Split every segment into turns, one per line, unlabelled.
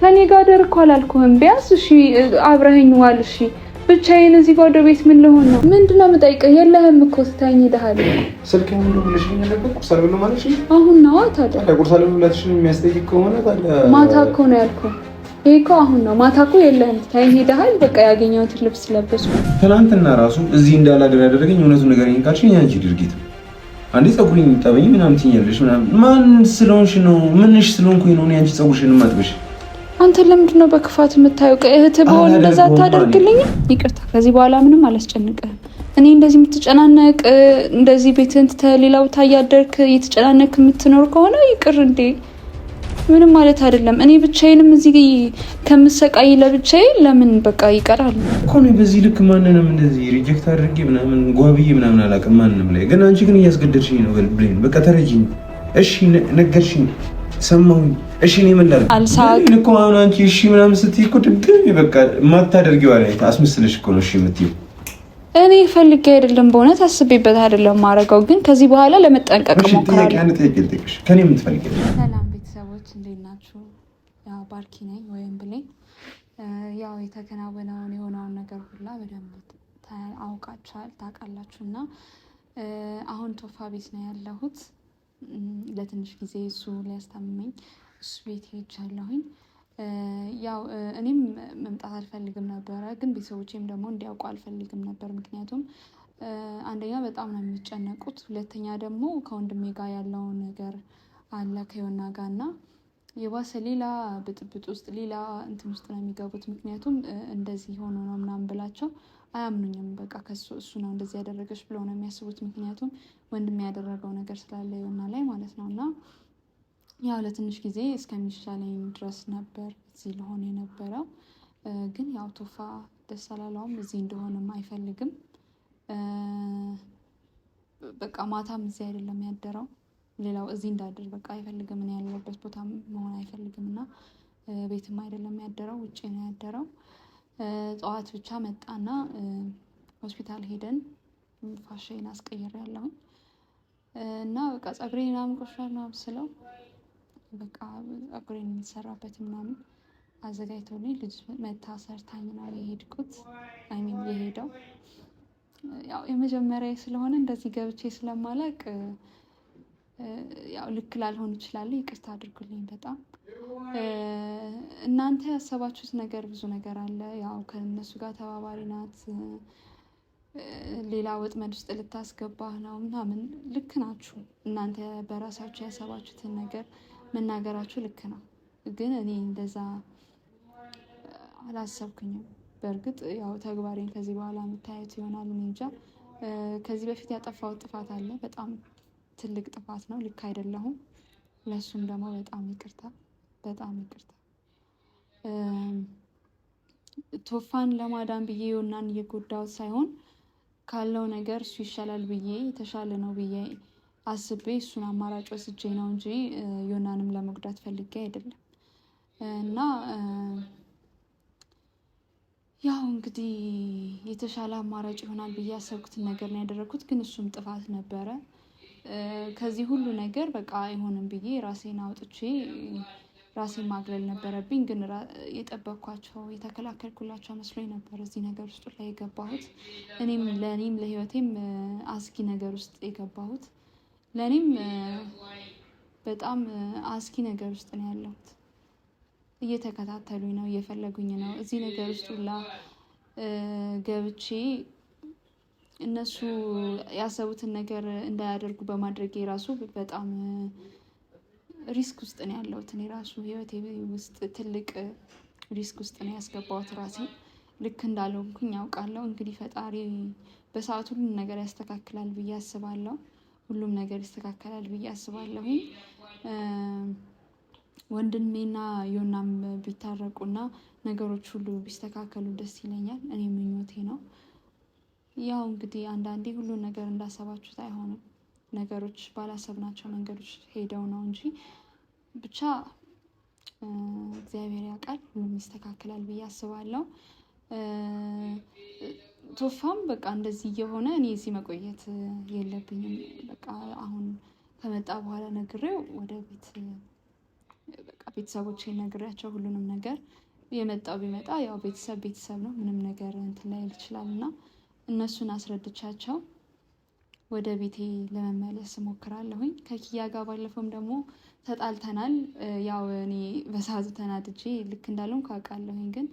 ከኔ ጋር ደርኮ አላልኩህም ቢያንስ እሺ አብረኸኝ ዋል እሺ ብቻዬን እዚህ ባዶ ቤት ምን ልሆን ነው ምንድነው የምጠይቀህ የለህም እኮ ስታኝ ይደሃል
ስልክህን እንደው ብለሽኝ ነበር ቁርስ አልበላም ማለት ነው
አሁን ነው ታዲያ
ቁርስ አልበላትሽን የሚያስጠይቅ ከሆነ ታዲያ
ማታ እኮ ነው ያልኩህ ይሄ እኮ አሁን ነው ማታ እኮ የለህም ስታኝ ይደሃል በቃ ያገኘሁትን ልብስ ለበስኩ
ትናንትና ራሱ እዚህ እንዳላደር ያደረገኝ እውነቱን ንገረኝ ካልሽኝ ያንቺ ድርጊት አንዴ ፀጉሬን ጠበኝ ምናምን ትይኛለሽ ምናምን ማን ስለሆንሽ ነው ምንሽ ስለሆንኩኝ ነው ያንቺ ፀጉርሽን ማጥበሽ
አንተ ለምንድን ነው በክፋት የምታየው? እህት በሆነ እንደዛ ታደርግልኝ? ይቅርታ ከዚህ በኋላ ምንም አላስጨንቅህም። እኔ እንደዚህ የምትጨናነቅ እንደዚህ ቤትን ተሌላው ታያደርክ እየተጨናነክ የምትኖር ከሆነ ይቅር እንዴ ምንም ማለት አይደለም። እኔ ብቻዬንም እዚህ ከምሰቃይ ለብቻዬ ለምን በቃ ይቀራል
እኮ ነው። በዚህ ልክ ማንንም እንደዚህ ሪጀክት አድርጌ ምናምን ጓብዬ ምናምን አላውቅም ማንንም ላይ ግን አንቺ ግን እያስገደድሽኝ ነው ብሌን። በቃ ተረጂኝ። እሺ ነገርሽኝ ሰማሁኝ እሺ እኔ ምን ላድርግ አልሳቅ እኮ አሁን አንቺ እሺ ምናምን ስትይ እኮ ድጋሚ በቃ ማታደርጊው አይነት አስመስለሽ እኮ ነው እሺ የምትይው
እኔ ፈልጌ አይደለም በእውነት አስቤበት አይደለም ማረጋው ግን ከዚህ በኋላ ለመጠንቀቅ ሞክራለሁ
እሺ ከኔ ምን ትፈልጊያለሽ
ሰላም ቤተሰቦች እንዴት ናችሁ ያው ባርኪ ነኝ ወይም ብሌን ያው የተከናወነውን የሆነውን ነገር ሁላ በደንብ ታውቃላችሁና አሁን ቶፋ ቤት ነው ያለሁት ለትንሽ ጊዜ እሱ ሊያስታምመኝ እሱ ቤት ሄጃለሁኝ ያው እኔም መምጣት አልፈልግም ነበረ ግን ቤተሰቦቼም ደግሞ እንዲያውቁ አልፈልግም ነበር ምክንያቱም አንደኛ በጣም ነው የሚጨነቁት ሁለተኛ ደግሞ ከወንድሜ ጋር ያለው ነገር አለ ከዮና ጋርና የባሰ ሌላ ብጥብጥ ውስጥ ሌላ እንትን ውስጥ ነው የሚገቡት ምክንያቱም እንደዚህ ሆኖ ነው ምናምን ብላቸው አያምኑኝም በቃ እሱ ነው እንደዚህ ያደረገች ብለው ነው የሚያስቡት ምክንያቱም ወንድሜ ያደረገው ነገር ስላለ ዮና ላይ ማለት ነውና ያው ለትንሽ ጊዜ እስከሚሻለኝ ድረስ ነበር እዚህ ለሆነ የነበረው ግን ያው ቶፋ ደስ አላለውም እዚህ እንደሆነም አይፈልግም በቃ ማታም እዚህ አይደለም ያደረው ሌላው እዚህ እንዳድር በቃ አይፈልግም እኔ ያለበት ቦታ መሆን አይፈልግምና ቤትም አይደለም ያደረው ውጪ ነው ያደረው ጠዋት ብቻ መጣና ሆስፒታል ሄደን ፋሻዬን አስቀይሬያለሁ እና በቃ ፀጉሬን ምናምን ቆሻሻ ነው ስለው በቃ ፀጉሬን የሚሰራበት ምናምን አዘጋጅቶልኝ ልጅ መታ ሰርታኝ ነው የሄድኩት የሄደው ያው የመጀመሪያ ስለሆነ እንደዚህ ገብቼ ስለማላቅ ያው ልክ ላልሆን ይችላል ይቅርታ አድርጉልኝ በጣም እናንተ ያሰባችሁት ነገር ብዙ ነገር አለ ያው ከነሱ ጋር ተባባሪ ናት ሌላ ወጥመድ ውስጥ ልታስገባህ ነው ምናምን ልክ ናችሁ እናንተ በራሳችሁ ያሰባችሁትን ነገር መናገራችሁ ልክ ነው ግን እኔ እንደዛ አላሰብኩኝም በእርግጥ ያው ተግባሬን ከዚህ በኋላ የምታዩት ይሆናል እንጃ ከዚህ በፊት ያጠፋው ጥፋት አለ በጣም ትልቅ ጥፋት ነው ልክ አይደለሁም ለሱም ደግሞ በጣም ይቅርታ ቶፋን ለማዳን ብዬ ዮናን እየጎዳው ሳይሆን ካለው ነገር እሱ ይሻላል ብዬ የተሻለ ነው ብዬ አስቤ እሱን አማራጭ ወስጄ ነው እንጂ ዮናንም ለመጉዳት ፈልጌ አይደለም እና ያው እንግዲህ የተሻለ አማራጭ ይሆናል ብዬ ያሰብኩትን ነገር ነው ያደረኩት ግን እሱም ጥፋት ነበረ ከዚህ ሁሉ ነገር በቃ አይሆንም ብዬ ራሴን አውጥቼ ራሴን ማግለል ነበረብኝ ግን የጠበቅኳቸው የተከላከልኩላቸው መስሎኝ ነበር እዚህ ነገር ውስጥ ላይ የገባሁት እኔም ለህይወቴም አስጊ ነገር ውስጥ የገባሁት ለኔም በጣም አስጊ ነገር ውስጥ ነው ያለሁት እየተከታተሉኝ ነው እየፈለጉኝ ነው እዚህ ነገር ውስጥ ሁላ ገብቼ እነሱ ያሰቡትን ነገር እንዳያደርጉ በማድረግ ራሱ በጣም ሪስክ ውስጥ ነው ያለሁት እኔ ራሱ ህይወቴ ውስጥ ትልቅ ሪስክ ውስጥ ነው ያስገባሁት ራሴ ልክ እንዳልሆንኩኝ ያውቃለሁ እንግዲህ ፈጣሪ በሰዓቱ ሁሉም ነገር ያስተካክላል ብዬ አስባለሁ ሁሉም ነገር ይስተካከላል ብዬ አስባለሁ ወንድሜና ዮናም ቢታረቁና ነገሮች ሁሉ ቢስተካከሉ ደስ ይለኛል እኔ ምኞቴ ነው ያው እንግዲህ አንዳንዴ ሁሉ ነገር እንዳሰባችሁት አይሆንም ነገሮች ባላሰብናቸው መንገዶች ሄደው ነው እንጂ ብቻ እግዚአብሔር ያውቃል ሁሉም ይስተካከላል ብዬ አስባለሁ ቶፋም በቃ እንደዚህ እየሆነ እኔ እዚህ መቆየት የለብኝም በቃ አሁን ከመጣ በኋላ ነግሬው ወደ ቤት በቃ ቤተሰቦቼ ነግሬያቸው ሁሉንም ነገር የመጣው ቢመጣ ያው ቤተሰብ ነው፣ ምንም ነገር እንትን ላይ ይችላል እና እነሱን አስረድቻቸው ወደ ቤቴ ለመመለስ እሞክራለሁኝ። ከኪያ ጋር ባለፈውም ደግሞ ተጣልተናል። ያው እኔ በሰዓቱ ተናድጄ ልክ እንዳለውም ካውቃለሁኝ፣ ግን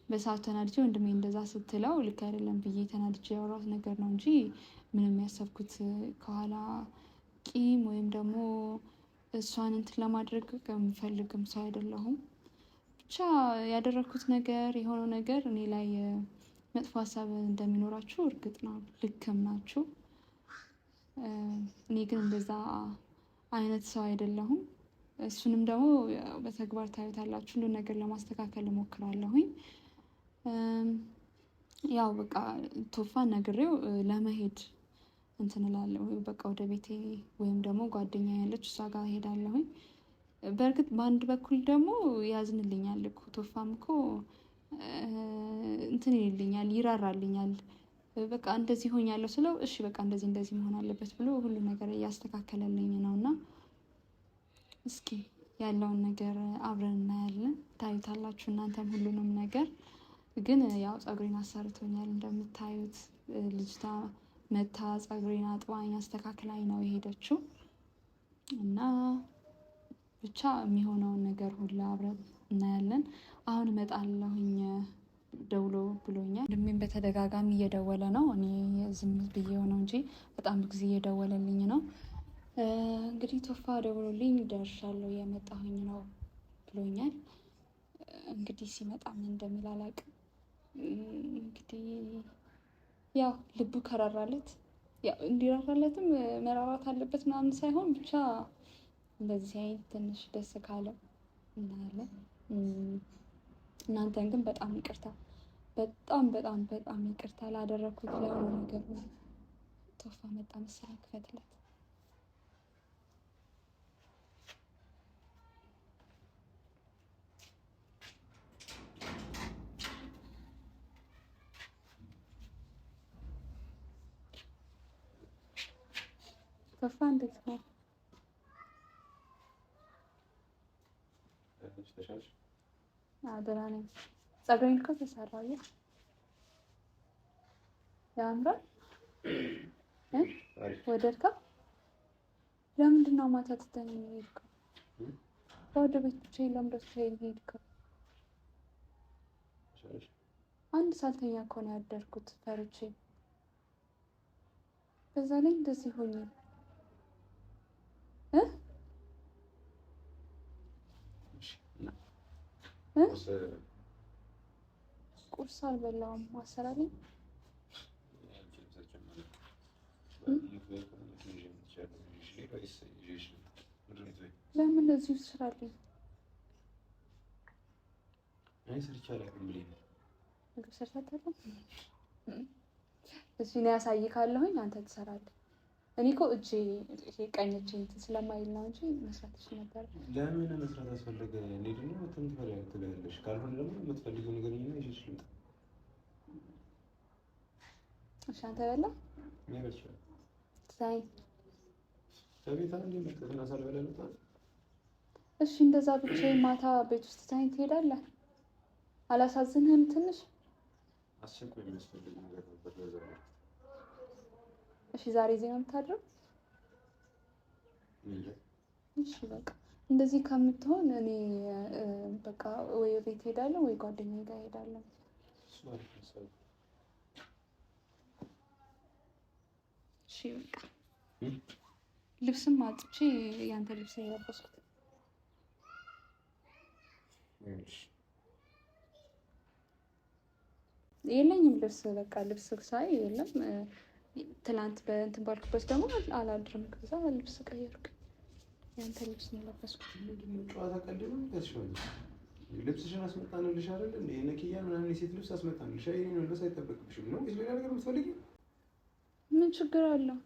በሰዓቱ ተናድጄ ወንድሜ እንደዛ ስትለው ልክ አይደለም ብዬ ተናድጄ ያወራሁት ነገር ነው እንጂ ምንም ያሰብኩት ከኋላ ቂም ወይም ደግሞ እሷን እንትን ለማድረግ ከምፈልግም ሰው አይደለሁም። ብቻ ያደረግኩት ነገር የሆነው ነገር እኔ ላይ መጥፎ ሀሳብ እንደሚኖራችሁ እርግጥ ነው፣ ልክም ናችሁ። እኔ ግን እንደዛ አይነት ሰው አይደለሁም። እሱንም ደግሞ በተግባር ታዩታላችሁ። ሁሉን ነገር ለማስተካከል እሞክራለሁኝ። ያው በቃ ቶፋን ነግሬው ለመሄድ እንትን እላለሁ። በቃ ወደ ቤቴ ወይም ደግሞ ጓደኛ ያለች እሷ ጋር ሄዳለሁኝ። በእርግጥ በአንድ በኩል ደግሞ ያዝንልኛል እኮ ቶፋም እኮ እንትን ይልኛል፣ ይራራልኛል። በቃ እንደዚህ ሆኛለሁ ስለው እሺ በቃ እንደዚህ መሆን አለበት ብሎ ሁሉ ነገር እያስተካከለልኝ ነው። እና እስኪ ያለውን ነገር አብረን እናያለን፣ ታዩታላችሁ እናንተም ሁሉንም ነገር። ግን ያው ፀጉሬን አሰርቶኛል እንደምታዩት። ልጅቷ መታ ፀጉሬን አጥባኝ አስተካክላኝ ነው የሄደችው። እና ብቻ የሚሆነውን ነገር ሁሉ አብረን እናያለን። አሁን እመጣለሁኝ ደውሎ ብሎኛል። ወንድሜም በተደጋጋሚ እየደወለ ነው። እኔ ዝም ብዬው ነው እንጂ በጣም ጊዜ እየደወለልኝ ነው። እንግዲህ ቶፋ ደውሎልኝ ደርሻለሁ እየመጣሁኝ ነው ብሎኛል። እንግዲህ ሲመጣ ምን እንደሚል አላውቅም። እንግዲህ ያው ልቡ ከራራለት ያው እንዲራራለትም መራራት አለበት ምናምን ሳይሆን ብቻ እንደዚህ አይነት ትንሽ ደስ ካለው እናያለን። እናንተን ግን በጣም ይቅርታ፣ በጣም ይቅርታ ላደረኩት ለሆነ ነገር ነው። ቶፋ መጣ መሰለኝ፣ ክፈትለት። ቶፋ እንዴት ነው? ደህና ነኝ። ፀጉሬን እኮ ተሰራው ያምራል። ወደድከው? ለምንድን ነው ማታ ትተኸኝ የሄድከው? ወደ ቤት ብቻዬን ለምንድን ነው ትተኸኝ የሄድከው? አንድ ሳልተኛ እኮ ነው ያደርኩት ፈርቼ። በዛ ላይ እንደዚህ ሆኜ ቁርስ አልበላሁም። አሰራልኝ ለምን እዚሁ ትሰራለኝ? ምግብ ሰርታለሁ። እሱን ያሳይካለሁኝ፣ አንተ ትሰራለህ። እኔ እኮ እጄ ቀኝ እጄ እንትን ስለማይል ነው እንጂ መስራት እሺ ነበር።
ለምን መስራት አስፈለገ? እኔ ደግሞ እንትን ትበያለሽ፣ ካልሆነ ደግሞ የምትፈልጊው ነገር ነው ይዤሽ ልምጣ።
እሺ አንተ በላ
እኔ በልቻለሁ።
ሳይ
ከቤት አንዴ መጥተና ሳልበላ ልምጣ።
እሺ እንደዛ ብቻዬን ማታ ቤት ውስጥ ሳይን ትሄዳለህ? አላሳዝንህም? ትንሽ
አስቸኳይ የሚያስፈልግ ነገር ነበር ለዛ ነው።
እሺ ዛሬ እዚህ ነው የምታድረው? እሺ በቃ እንደዚህ ከምትሆን እኔ በቃ ወይ ቤት ሄዳለሁ ወይ ጓደኛዬ ጋር ሄዳለሁ። እሺ በቃ ልብስም አጥቼ ያንተ ልብስ ነው የለበስኩት። የለኝም ልብስ፣ በቃ ልብስ ሳይ የለም። ትላንት በእንትን ባልኩበት ደግሞ አላድርም። ከዛ ልብስ ቀየርኩ። ያንተ ልብስ ነው የለበስኩት።
ጨዋታ ቀልድ ነው። ልብስሽን አስመጣንልሽ አይደል እንዴ? የነኪያ ምናምን የሴት ልብስ አስመጣንልሽ። ይሄን መልበስ አይጠበቅብሽም ነው ወይስ ሌላ ነገር የምትፈልጊው?
ምን ችግር አለው?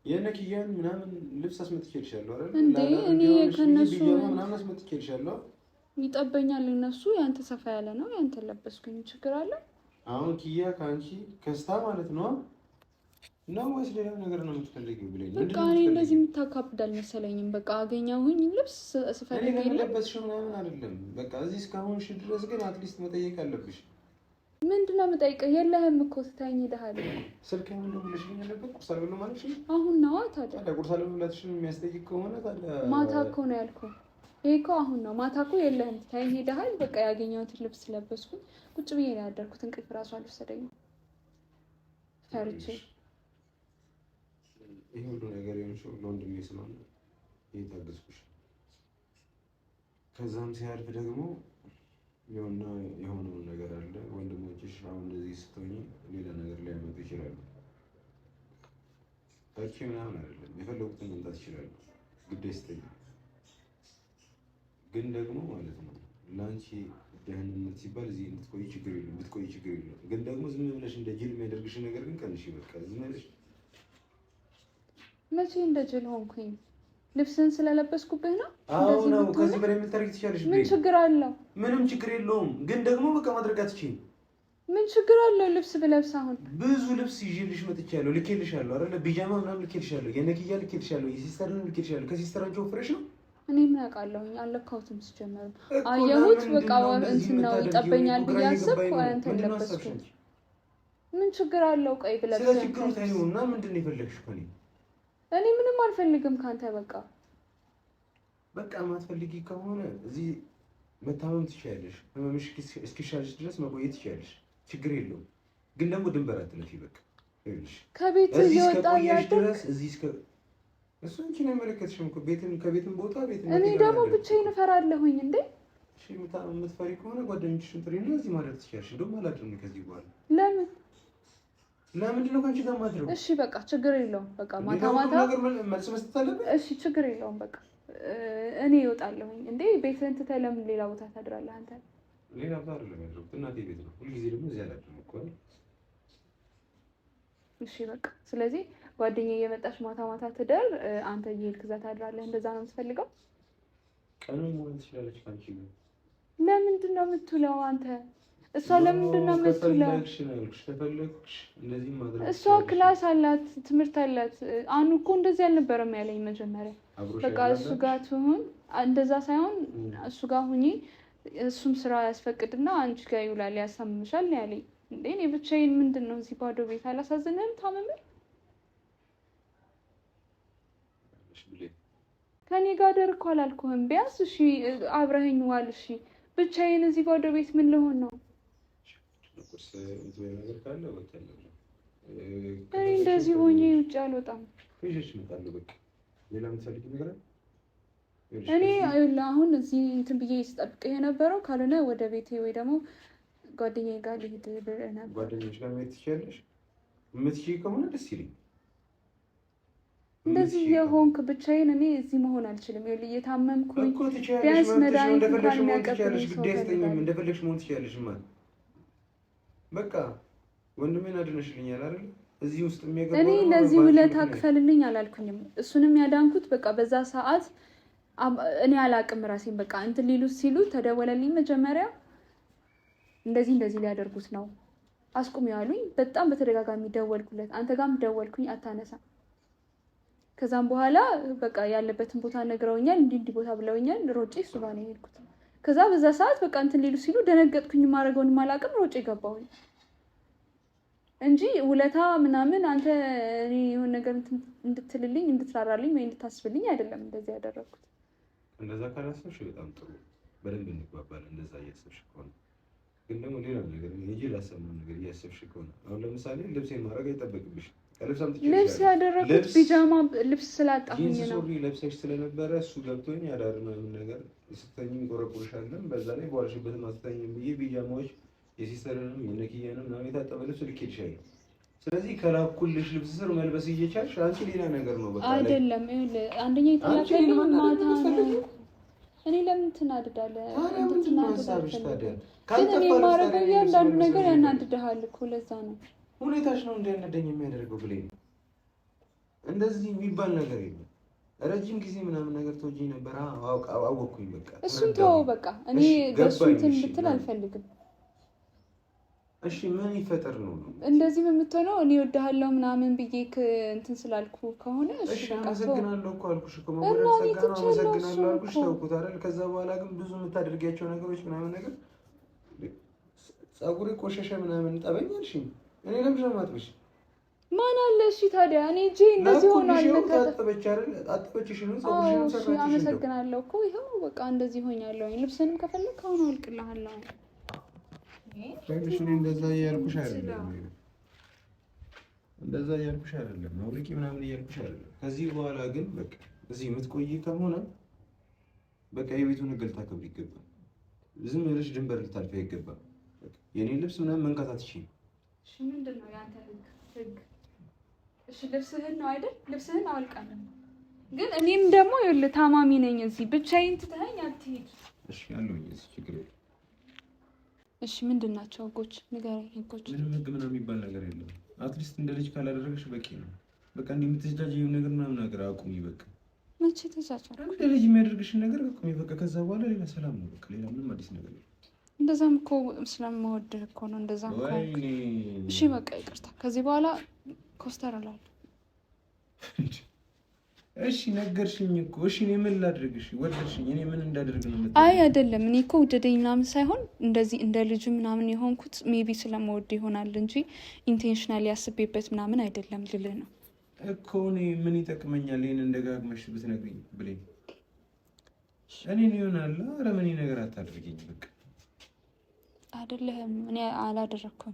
የነኪያን ምናምን ልብስ አስመጥቼልሻለሁ አይደል
እንዴ? እኔ ከነሱ
ምናምን አስመጥቼልሻለሁ።
ይጠበኛል። እነሱ ያንተ ሰፋ ያለ ነው፣ ያንተ ለበስኩኝ። ችግር አለ?
አሁን ኪያ ከአንቺ ከስታ ማለት ነው ነው ወይስ ሌላ ነገር ነው የምትፈልጊው ብለኝ?
በቃ እኔ እንደዚህ የምታካብድ አልመሰለኝም። በቃ አገኘሁኝ ልብስ ስፈልግ
ለለበስሽው ምናምን አይደለም። በቃ እዚህ እስካሁንሽ ድረስ ግን አትሊስት መጠየቅ አለብሽ።
ምንድነው የምጠይቀው? የለህም እኮ ትታኝ ሄደሃል።
ስልክ ምን ደውለሽልኝ ነበር? ቁርስ አልበላም ማለት ነው?
አሁን ነው ታዲያ።
ቁርስ አልበላትሽም የሚያስጠይቅ ከሆነ ታዲያ
ማታ እኮ ነው ያልኩህ። ይሄ እኮ አሁን ነው። ማታ እኮ የለህም ትታኝ ሄደሃል። በቃ ያገኘሁትን ልብስ ለበስኩኝ ቁጭ ብዬ ነው ያደርኩት። እንቅልፍ እራሱ አልወሰደኝም ፈርቼ።
ይሄ ሁሉ ነገር የሆንሽው ለወንድሜ ስለሆነ እየታገዝኩሽ፣ ከዛም ሲያልፍ ደግሞ የሆነውን ነገር አለ። ወንድሞችሽ አሁን እንደዚህ ስትሆኚ ሌላ ነገር ሊያመጡ ይችላሉ። ፈርቼ ምናምን አይደለም፣ የፈለጉትን መምጣት ይችላሉ። ግዴስተኛ ግን ደግሞ ማለት ነው ለአንቺ ደህንነት ሲባል እዚህ እንድትቆይ ችግር የለም፣ ብትቆይ ችግር የለም። ግን ደግሞ ዝም ብለሽ እንደ ጅል የሚያደርግሽ ነገር ግን ቀንሽ። በቃ ዝም ብለሽ
መቼ እንደ ጅል ሆንኩኝ? ልብስን ስለለበስኩብህ ነው?
አዎ ነው። ከዚህ በላይ የምታደርጊ ትችያለሽ።
ምን ችግር አለው?
ምንም ችግር የለውም። ግን ደግሞ በቃ ማድረግ አትችይም።
ምን ችግር አለው? ልብስ ብለብስ አሁን ብዙ
ልብስ ይዤልሽ መጥቻለሁ። ልኬልሻለሁ አይደለ? ቢጃማ ምናምን ልኬልሻለሁ፣ የነኪያ ልኬልሻለሁ፣ የሲስተርን ልኬልሻለሁ። ከሲስተራቸው ፍሬሽ ነው።
እኔ ምን አውቃለሁኝ? አለካሁትም ሲጀመር አየሁት። በቃ እንትን ነው ይጠበኛል ብዬ አሰብኩ። እንትን ለበስኩት። ምን ችግር አለው? ቆይ ብለብስ
ስለ ችግሩ ታዩና ምንድን ነው የፈለግሽው ከኔ?
እኔ ምንም አልፈልግም ካንተ። በቃ
ማትፈልጊ ከሆነ እዚህ መታመም ትችያለሽ። ህመምሽ እስኪሻልሽ ድረስ መቆየት ትችያለሽ። ችግር የለውም። ግን ደግሞ ድንበር አትለፊ። በቃ ይኸውልሽ ከቤት እየወጣ ድረስ እዚህ እስከ እሱ አንቺን አይመለከትሽም እኮ ከቤትም ቦታ ቤት ነው።
እኔ ደግሞ ብቻዬን እፈራለሁኝ እንዴ?
እሺ የምትፈሪ ከሆነ ጓደኞችሽን ጥሪና እዚህ ማድረግ ትችያለሽ። እንደውም አላድርም ከዚህ በኋላ። ለምንድን ነው ከአንቺ ጋር ማድረግ?
እሺ በቃ ችግር የለውም። በቃ ማታ
ነገር መልስ መስጠት አለብን።
እሺ ችግር የለውም። በቃ እኔ እወጣለሁኝ እንዴ? ቤትህን ትተህ ለምን ሌላ ቦታ ታድራለህ አንተ?
ሌላ ቦታ አይደለም ያደረኩት፣ እናቴ ቤት ነው። ሁልጊዜ ደግሞ እዚህ አላድርም እኮ።
እሺ በቃ ስለዚህ ጓደኛዬ እየመጣች ማታ ማታ ትደር፣ አንተ እየሄድክ እዛ ታድራለህ። እንደዛ ነው የምትፈልገው?
ቀኑን መሆን ትችላለች ከአንቺ ጋር።
ለምንድን ነው የምትውለው አንተ? እሷ ለምንድን ነው የምትውለው?
ከፈለግሽ እንደዚህ ማድረግ።
እሷ ክላስ አላት፣ ትምህርት አላት። አኑ እኮ እንደዚህ አልነበረም ያለኝ መጀመሪያ። በቃ እሱ ጋር ትሁን፣ እንደዛ ሳይሆን እሱ ጋር ሁኚ፣ እሱም ስራ ያስፈቅድና አንቺ ጋር ይውላል፣ ያሳምምሻል ያለኝ። እንዴ እኔ ብቻዬን ምንድን ነው እዚህ ባዶ ቤት? አላሳዝንህም? ታመመ ከኔ ጋር ደር እኮ አላልኩህም? ቢያንስ እሺ አብረኸኝ ዋል። እሺ ብቻዬን እዚህ ባዶ ቤት ምን ልሆን ነው? እኔ እንደዚህ ሆኜ ውጭ አልወጣም። እኔ አሁን እዚህ እንትን ብዬ ስጠብቅህ የነበረው ካልሆነ ወደ ቤቴ ወይ ደግሞ ጓደኛዬ ጋር ልሂድ ብለህ ነበር።
ጓደኞች ጋር መሄድ ትችያለሽ? የምትችይ ከሆነ ደስ ይለኝ።
እንደዚህ የሆንክ ብቻዬን እኔ እዚህ መሆን አልችልም። እየታመምኩኝ ቢያንስ መድኃኒት እንኳን የሚያቀብልኝ ሰው ፈልጋለሁ።
እንደፈለግሽ መሆን ትችያለሽ ማለት በቃ ወንድሜን አድነሽልኛል አይደል? እዚህ ውስጥ የሚያገባው
እኔ ለዚህ ውለታ ክፈልልኝ አላልኩኝም። እሱንም ያዳንኩት በቃ በዛ ሰዓት እኔ አላቅም ራሴን። በቃ እንትን ሊሉት ሲሉ ተደወለልኝ መጀመሪያ እንደዚህ ሊያደርጉት ነው አስቁም ያሉኝ። በጣም በተደጋጋሚ ደወልኩለት፣ አንተ ጋርም ደወልኩኝ፣ አታነሳም። ከዛም በኋላ በቃ ያለበትን ቦታ ነግረውኛል፣ እንዲህ ቦታ ብለውኛል። ሮጬ እሱ ጋር ነው የሄድኩት። ከዛ በዛ ሰዓት በቃ እንትን ሊሉ ሲሉ ደነገጥኩኝ። ማድረገውን አላቅም፣ ሮጬ ገባሁኝ እንጂ ውለታ ምናምን አንተ እኔ የሆነ ነገር እንድትልልኝ እንድትራራልኝ ወይ እንድታስብልኝ አይደለም እንደዚህ ያደረኩት።
እንደዛ ካላሰብሽ በጣም ጥሩ፣ በደንብ እንግባባለን። እንደዛ እያሰብሽ ከሆነ ግን ደግሞ ሌላ ነገር እንጂ ላሰብነው ነገር እያሰብሽ ከሆነ አሁን ለምሳሌ ልብሴን ማድረግ አይጠበቅብሽም።
ልብስ ያደረኩት ቢጃማ ልብስ ስላጣሁኝ ነው።
ሱሪ ለብሰሽ ስለነበረ እሱ ገብቶኝ ያዳር ምናምን ነገር ስተኝም ቆረቆርሻለን። በዛ ላይ በዋልሽበትም አትተኝም ብዬ ቢጃማዎች የሲስተርንም የነኪያንም ምናምን የታጠበ ልብስ ልኬልሻለሁ። ስለዚህ ከላኩልሽ ልብስ ስር መልበስ እየቻልሽ አንቺ ሌላ ነገር ነው በቃ
አይደለም። አንደኛ የተላከልኝ ማታ ነው። እኔ ለምን ትናደዳለህ?
ሀሳብሽ ታዲያ
ግን እኔ የማደርገው እያንዳንዱ ነገር ያናድድሃል እኮ ለዛ ነው።
ሁኔታሽ ነው እንዲያነደኝ የሚያደርገው ብለኝ እንደዚህ የሚባል ነገር የለም። ረጅም ጊዜ ምናምን ነገር ተወጂኝ ነበር። አወቅኩኝ በቃ
እሱን ተወው በቃ። እኔ በእሱ እንትን ብትል አልፈልግም።
እሺ ምን ይፈጠር ነው
እንደዚህ የምትሆነው? እኔ እወድሃለሁ ምናምን ብዬክ እንትን ስላልኩ ከሆነ
እሺ አመሰግናለሁ እኮ አልኩሽ እኮ መወደድ ጸጋ ነው። አመሰግናለሁ አልኩሽ ተውኩት አይደል? ከዛ በኋላ ግን ብዙ የምታደርጊያቸው ነገሮች ምናምን ነገር ፀጉሬ ቆሸሸ ምናምን ጠበኝ አልሽኝ። እኔ ለምንድን ነው የማጥብሽ?
ማን አለ? እሺ ታዲያ እኔ እጄ እንደዚህ ሆኗል።
ታጠበች አይደል? አጠበችሽ ነው ፀጉርሽን ሰራችሽ።
አመሰግናለሁ እኮ ይኸው በቃ እንደዚህ ሆኛለሁ። ልብስንም ከፈለክ አሁን አውልቅልሃለሁ።
እኔ እንደዛ እያልኩሽ አይደለም፣ እንደዛ እያልኩሽ አይደለም፣ አውልቂ ምናምን እያልኩሽ አይደለም። ከዚህ በኋላ ግን በቃ እዚህ የምትቆይ ከሆነ በቃ የቤቱን ሕግ ልታከብሪ ይገባል። ዝም ብለሽ ድንበር ልታልፊ አይገባም። የኔን ልብስ ምናምን መንካት አትችይም።
እሺ ምንድን ነው ያንተ ሕግ? እሺ ልብስህን ነው አይደል? ልብስህን አውልቃለሁ። ግን እኔም ደግሞ ይኸውልህ ታማሚ ነኝ። እዚህ ብቻዬን ትተኸኝ አትሄድ።
እሺ አለሁኝ እዚህ ችግር የለም።
እሺ ምንድን ናቸው ህጎች? ንገረኝ። ህጎች
ምንም ህግ ምናምን የሚባል ነገር የለም። አትሊስት እንደ ልጅ ካላደረገሽ በቂ ነው። በቃ እንዲህ የምትጃጃይው ነገር ምናምን ነገር አቁሚ። በቃ
መቼ ተጃጃልኩ?
እንደ ልጅ የሚያደርግሽን ነገር አቁሚ። በቃ ከዛ በኋላ ሌላ ሰላም ነው። በቃ ሌላ ምንም አዲስ ነገር የለም።
እንደዛም እኮ ስለምወድህ እኮ ነው። እንደዛ እኮ እሺ በቃ ይቅርታ። ከዚህ በኋላ ኮስተር እላለሁ።
እሺ ነገርሽኝ እኮ። እሺ እኔ ምን ላድርግሽ? ወደድሽኝ? እኔ ምን እንዳደርግ ነው?
አይ አይደለም። እኔ እኮ ውደደኝ ምናምን ሳይሆን እንደዚህ እንደ ልጅ ምናምን የሆንኩት ሜቢ ስለምወድ ይሆናል እንጂ ኢንቴንሽናሊ ያስቤበት ምናምን አይደለም ልልህ ነው
እኮ። እኔ ምን ይጠቅመኛል ይሄን እንደጋግመሽ ብትነግሪኝ ብለኝ። እኔን ይሆናል አረመኔ ነገር አታድርጊኝ። በቃ
አይደለም እኔ አላደረኩም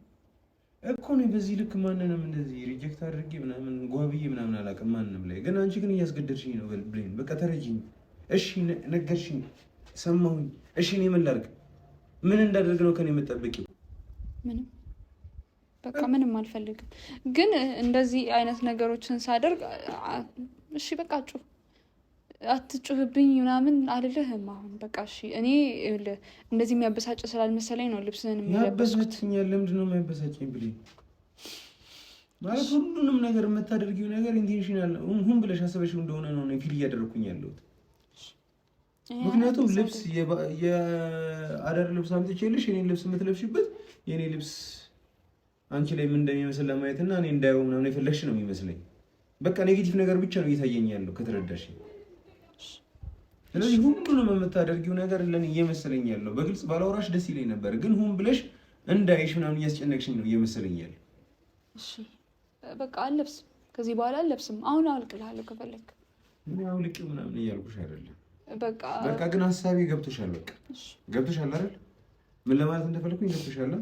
እኮ ነው። በዚህ ልክ ማንንም እንደዚህ ሪጀክት አድርጌ ምናምን ጓብዬ ምናምን አላውቅም ማንንም ላይ። ግን አንቺ ግን እያስገደድሽኝ ነው ብሌን። በቃ ተረጂኝ። እሺ ነገርሽኝ፣ ሰማሁኝ። እሺ እኔ ምን ላድርግ? ምን እንዳደርግ ነው ከኔ የምጠብቂው?
ምንም በቃ ምንም አልፈልግም። ግን እንደዚህ አይነት ነገሮችን ሳደርግ እሺ በቃ ጩህ አትጩህብኝ ምናምን አልልህም። አሁን በቃ እሺ እኔ እንደዚህ የሚያበሳጭ ስላልመሰለኝ ነው ልብስህን የሚያበሳጭ።
ለምንድን ነው የሚያበሳጭኝ ብሌን? ማለት ሁሉንም ነገር የምታደርጊው ነገር ኢንቴንሽናል ሁን ብለሽ አስበሽው እንደሆነ ነው ፊል እያደረኩኝ ያለሁት። ምክንያቱም ልብስ የአዳር ልብስ አምጥቼልሽ የኔን ልብስ የምትለብሽበት የኔ ልብስ አንቺ ላይ ምን እንደሚመስል ለማየት እና እኔ እንዳየው ምናምን የፈለግሽ ነው የሚመስለኝ። በቃ ኔጌቲቭ ነገር ብቻ ነው እየታየኝ ያለው ከተረዳሽ። ስለዚህ ሁሉንም የምታደርጊው ነገር ለኔ እየመሰለኝ ያለው በግልጽ ባላወራሽ ደስ ይለኝ ነበር፣ ግን ሁን ብለሽ እንዳይሽ ምናምን እያስጨነቅሽኝ ነው እየመሰለኝ ያለው።
እሺ በቃ አልለብስም፣ ከዚህ በኋላ አልለብስም። አሁን አውልቅልሃለሁ ከፈለክ።
ምን አውልቂው ምናምን እያልኩሽ አይደለም።
በቃ
ግን ሀሳቤ ገብቶሻል። በቃ ገብቶሻል አይደል? ምን ለማለት እንደፈለኩኝ ገብቶሻል?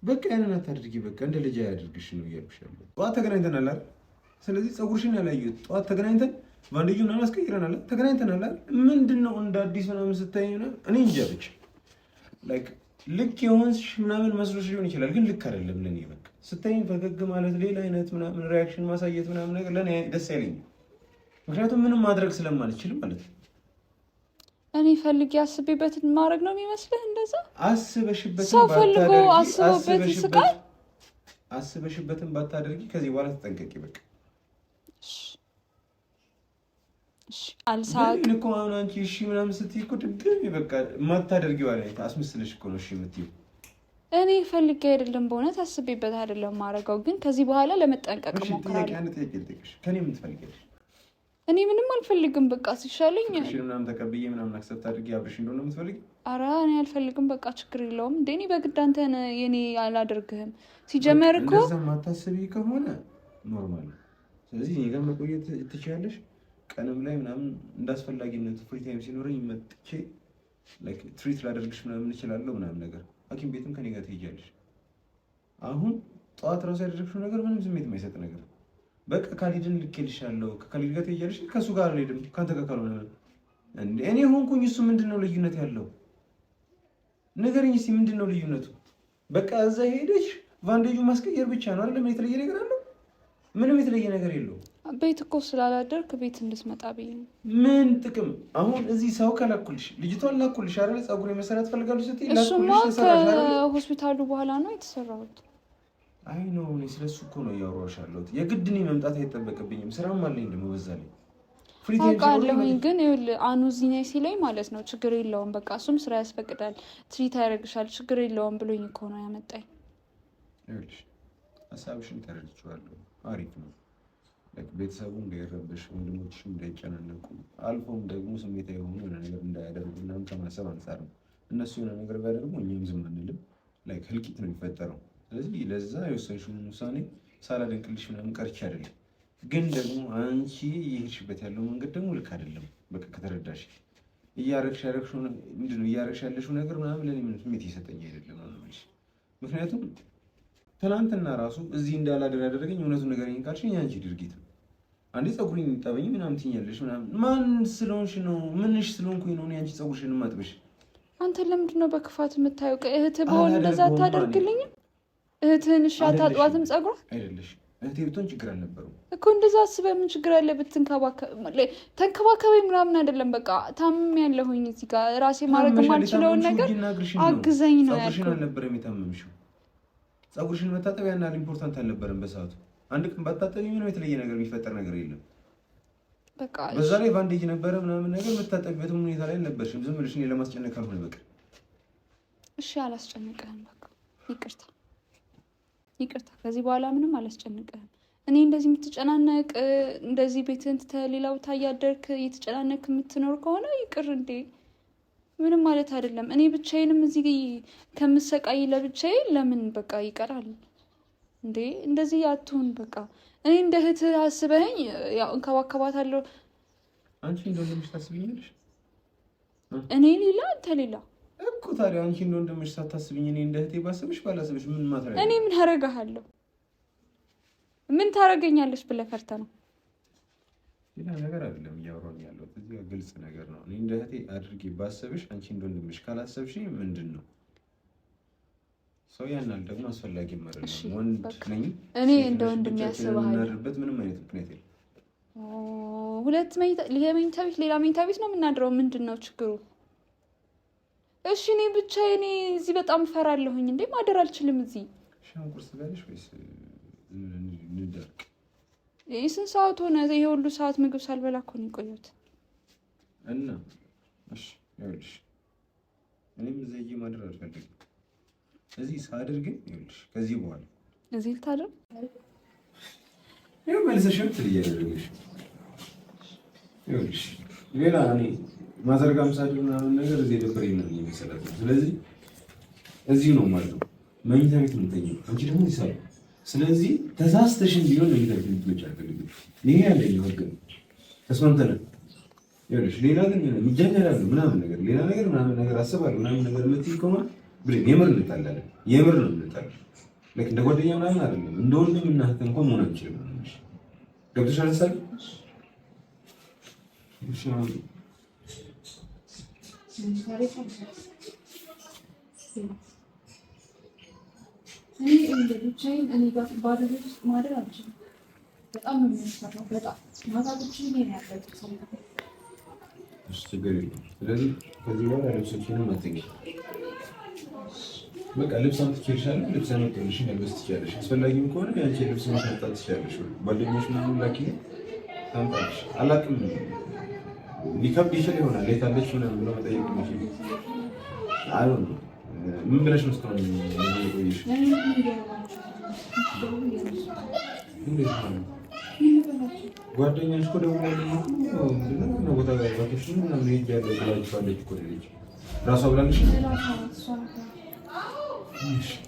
በቃ ያንን አታድርጊ። በቃ እንደ ልጅ አያድርግሽ ነው እያልኩሽ ያለው። ጠዋት ተገናኝተናል አይደል? ስለዚህ ፀጉርሽን ያላየሁት ጠዋት ተገናኝተን ባንዴጁን አላስቀይረናል። ተገናኝተናል አይደል? ምንድነው እንደ አዲስ ምናምን ስታይ ነው እኔ እንጃ ብቻ ላይክ ልክ የሆንሽ ምናምን መስሎሽ ሊሆን ይችላል፣ ግን ልክ አይደለም ለኔ። በቃ ስታይኝ ፈገግ ማለት ሌላ አይነት ምናምን ሪያክሽን ማሳየት ምናምን ነገር ለኔ ደስ አይለኝም። ምክንያቱም ምንም ማድረግ ስለማልችል ማለት ነው።
እኔ ፈልጌ አስቤበትን ማድረግ ነው የሚመስልህ? እንደዛ
አስበሽበትን ባታደርጊ ከዚህ በኋላ ተጠንቀቂ። በቃ
አልሳቅ
እኮ አሁን አንቺ እሺ ምናምን ስትይ እኮ ድጋሚ በቃ የማታደርጊው አይነት አስመስለሽ እኮ ነው እሺ የምትይው።
እኔ ፈልጌ አይደለም፣ በእውነት አስቤበት አይደለም ማድረገው፣ ግን ከዚህ በኋላ ለመጠንቀቅ እሞክራለሁ።
ከኔ ምን ትፈልጊያለሽ?
እኔ ምንም አልፈልግም። በቃ ሲሻለኝ
እሺ ምናምን ተቀብዬ ምናምን አክሰፕት አድርጌ አብረሽ እንደሆነ የምትፈልጊ?
ኧረ እኔ አልፈልግም። በቃ ችግር የለውም። እንደ እኔ በግድ አንተን የኔ አላደርግህም። ሲጀመር እኮ
እንደዛ ማታስቢ ከሆነ ኖርማል ነው። ስለዚህ እኔ ጋር መቆየት ትችያለሽ። ቀንም ላይ ምናምን እንዳስፈላጊነቱ ፍሪ ታይም ሲኖረኝ መጥቼ ላይክ ትሪት ላደርግሽ ምናምን እችላለሁ ምናምን ነገር። ሐኪም ቤትም ከኔ ጋር ትሄጃለሽ። አሁን ጠዋት ራሱ ያደረግሽው ነገር ምንም ስሜት የማይሰጥ ነገር። በቃ ካሊድን ልኬልሻለሁ፣ ከካሊድ ጋር ትሄጃለሽ። ከሱ ጋር አልሄድም፣ ካንተ ጋር ካልሆነ እንዴ እኔ ሆንኩኝ እሱ ምንድነው ልዩነት ያለው? ንገረኝ እስኪ ምንድነው ልዩነቱ? በቃ እዛ ሄደሽ ቫንዴጁ ማስቀየር ብቻ ነው አይደል? የተለየ ነገር አለው? ምንም የተለየ ነገር የለውም።
ቤት እኮ ስላላደርክ ቤት እንድትመጣ ብዬ ነው።
ምን ጥቅም? አሁን እዚህ ሰው ከላኩልሽ ልጅቷን ላኩልሽ አይደል? ፀጉር የመሰራት ፈልጋለሽ ስትይ
እሱማ ከሆስፒታሉ በኋላ ነው የተሰራሁት።
አይ ነው እኔ ስለሱ እኮ ነው እያወራሁሽ ያለሁት። የግድ እኔ መምጣት አይጠበቅብኝም። ስራም አለኝ ደግሞ በዛ ላይ
አውቃለሁኝ ግን ይኸውልህ አኑ እዚህ ነኝ ሲለኝ ማለት ነው ችግር የለውም በቃ እሱም ስራ ያስፈቅዳል ትሪት ያደርግሻል ችግር የለውም ብሎኝ እኮ ነው ያመጣኝ።
ይኸውልሽ ሀሳብሽን ተረድቼዋለሁ፣ አሪፍ ነው። ቤተሰቡ እንዳይረበሽ፣ ወንድሞችሽም እንዳይጨናነቁ፣ አልፎም ደግሞ ስሜታዊ የሆኑ የሆነ ነገር እንዳያደርጉ ምናምን ከማሰብ አንጻር ነው። እነሱ የሆነ ነገር ቢያደርጉ እኛም ዝም አንልም። ህልቂት ነው የሚፈጠረው። ስለዚህ ለዛ የወሰንሽውን ውሳኔ ሳላደንቅልሽ ምናምን ቀርቼ አይደለም፣ ግን ደግሞ አንቺ እየሄድሽበት ያለው መንገድ ደግሞ ልክ አይደለም። በቃ ከተረዳሽ እያረግሽ ያለሽው ነገር ምናምን ለእኔ ምንም ስሜት እየሰጠኝ አይደለም ነው የምልሽ። ምክንያቱም ትናንትና ራሱ እዚህ እንዳላደር ያደረገኝ እውነቱን ንገረኝ ካልሽኝ የአንቺ ድርጊት ነው። አንዴ ፀጉሬን ጠበኝ ምናምን ትይኛለሽ ምናምን። ማን ስለሆንሽ ነው? ምንሽ ስለሆንኩኝ ነው አንቺ ፀጉርሽን ማጥበሽ?
አንተ ለምንድን ነው በክፋት የምታየው? እህትህ በሆን እንደዛ አታደርግልኝም? እህትህን እሺ አታጥባትም ፀጉሯ?
አይደለሽ እህቴ ብትሆን ችግር አልነበረውም
እኮ። እንደዛ አስበህ ምን ችግር አለ ተንከባከበኝ ምናምን አይደለም። በቃ ታምም ያለሁኝ እዚህ ጋር ራሴ ማድረግ የማልችለውን ነገር አግዘኝ ነው ያልኩት። ፀጉርሽን አልነበረም የታመምሽው። ፀጉርሽን መታጠብ ያን ያህል ኢምፖርታንት አልነበረም በሰዓቱ። አንድ ቀን ባታጠቢ ምንም የተለየ ነገር የሚፈጠር ነገር የለም። በቃ በዛ ላይ ባንዴጅ ነበረ ምናምን ነገር የምታጠቢበትም ሁኔታ ላይ አልነበርሽም። ዝም ብለሽ እኔን ለማስጨነቅ ካልሆነ በቃ እሺ። አላስጨንቅህም። በቃ ይቅርታ። ከዚህ በኋላ ምንም አላስጨንቅህም። እኔ እንደዚህ የምትጨናነቅ እንደዚህ ቤትህን ትተህ ሌላ ቦታ እያደርክ እየተጨናነቅ የምትኖር ከሆነ ይቅር እንዴ፣ ምንም ማለት አይደለም። እኔ ብቻዬንም እዚህ ከምሰቃይ ለብቻዬ ለምን በቃ ይቀራል እንዴ? እንደዚህ አትሁን። በቃ እኔ እንደ እህትህ አስበኸኝ ያው እንከባከባታለሁ። አንቺ እንደወንድምሽ ታስቢኛለሽ? እኔ ሌላ አንተ ሌላ እኮ። ታዲያ አንቺ እንደወንድምሽ ሳታስቢኝ እኔ እንደ እህቴ ባስብሽ ባላስብሽ ምን ማትረግ? እኔ ምን አደርግሃለሁ? ምን ታደርገኛለሽ ብለህ ፈርተህ ነው? ሌላ ነገር አይደለም እያወራሁኝ ያለሁት እዚህ ጋር ግልጽ ነገር ነው። እኔ እንደ እህቴ አድርጌ ባስብሽ አንቺ እንደወንድምሽ ካላሰብሽ ምንድን ነው ሰው ያናል ደግሞ አስፈላጊ ማለት ነው። ወንድ ነኝ እኔ እንደ ወንድም ያስባሃል። ምንም አይነት ምክንያት የለም። ሁለት መኝታ ቤት ሌላ መኝታ ቤት ነው የምናድረው። ምንድን ነው ችግሩ? እሺ እኔ ብቻዬን እዚህ በጣም እፈራለሁኝ። እንዴ ማደር አልችልም እዚህ። ሻን ቁርስ ጋርሽ ወይስ እንደርቅ? ስንት ሰዓት ሆነ? ይሄ ሁሉ ሰዓት ምግብ ሳልበላ እኮ ነው የቆየሁት። እና እሺ ይኸውልሽ እኔም እዚህ ማደር አልፈልግም። እዚህ ሳድር ግን ይኸውልሽ ከዚህ በኋላ እዚህ ልታድር ይኸው መልሰሽ ትልያለሽ። ይኸውልሽ ሌላ እኔ ማዘርጋም ሳድር ምናምን ነገር እዚህ ደብረኝ ነው የሚመስላት። ስለዚህ እዚህ ነው ማለት ነው መኝታ ቤት የምትተኛው አንቺ ደግሞ ይሳል። ስለዚህ ተሳስተሽን ቢሆን መኝታ ቤት የምትመጪ አልፈልግም። ይሄ ያለኝ ህግ ነው። ተስማምተናል? ይኸውልሽ ሌላ ግን ይጀኛላል ምናምን ነገር ሌላ ነገር ምናምን ነገር አስባለሁ ምናምን ነገር የምትይ ከሆነ የምር እንጣላለን። የምር ነው እንጣላለን። ልክ እንደ ጓደኛ ምናምን አይደለም። እንደ ወንድም እና እህት እንኳን መሆን አንችልም። ገብቶሻል? ሳል እሺ ነው እኔ እንደ ብቻዬን እኔ ጋር ባዶ ቤት ውስጥ ማደር አልችልም። በጣም ነው የሚያስፈራው። በጣም ማታ ብቻዬን ነው ያለሁት። እሺ ችግር የለም። ስለዚህ ከዚህ በኋላ ልብሶችንም አትንኪ። በቃ ልብስ አምጥቼልሻለሁ። ልብስ አመጣሁልሽ መልበስ ትችያለሽ። አስፈላጊም ከሆነ ያንቺ ልብስ ማምጣት ትችያለሽ። ጓደኞች ምናምን ላኪ ታምጣልሽ። አላውቅም ሊከብድ ይችል ይሆናል። የት አለች ምናምን ብሎ መጠየቅ የሚችል አይሆን ምን ብለሽ ነው እስካሁን የቆየሽ? ጓደኛሽ እኮ ደውላለች ነው ቦታ ጋር ቫኬሽን ምናምን ሄጃለሁ ብላችኋለች እኮ ልጅ እራሷ ብላለች።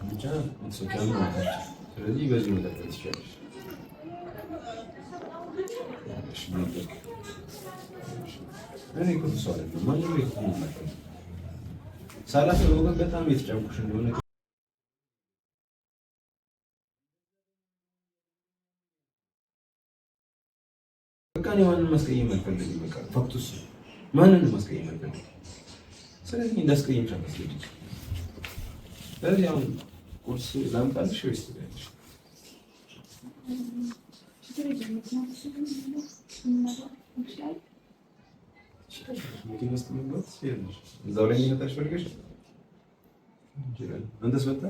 ብቻ ስለዚህ በዚህ መቀጠል ትችላለሽ። እኔ እኮ ሰው አይደለም ማንም ቤት ነው ሳላስበው ግን በጣም የተጫንኩሽ እንደሆነ በቃ እኔ ማንንም ማስቀየም አልፈልግም። በቃ ፋክቱስ ማንንም ማስቀየም አልፈልግም። ስለዚህ እንዳስቀየምሽ አትመስለኝም። ስለዚህ አሁን ቁርስ ላምጣልሽ ወይስ ትበያለሽ? እዛው ላይ የሚመጣሽ ፈልገሽ አንተስ መጣ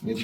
የት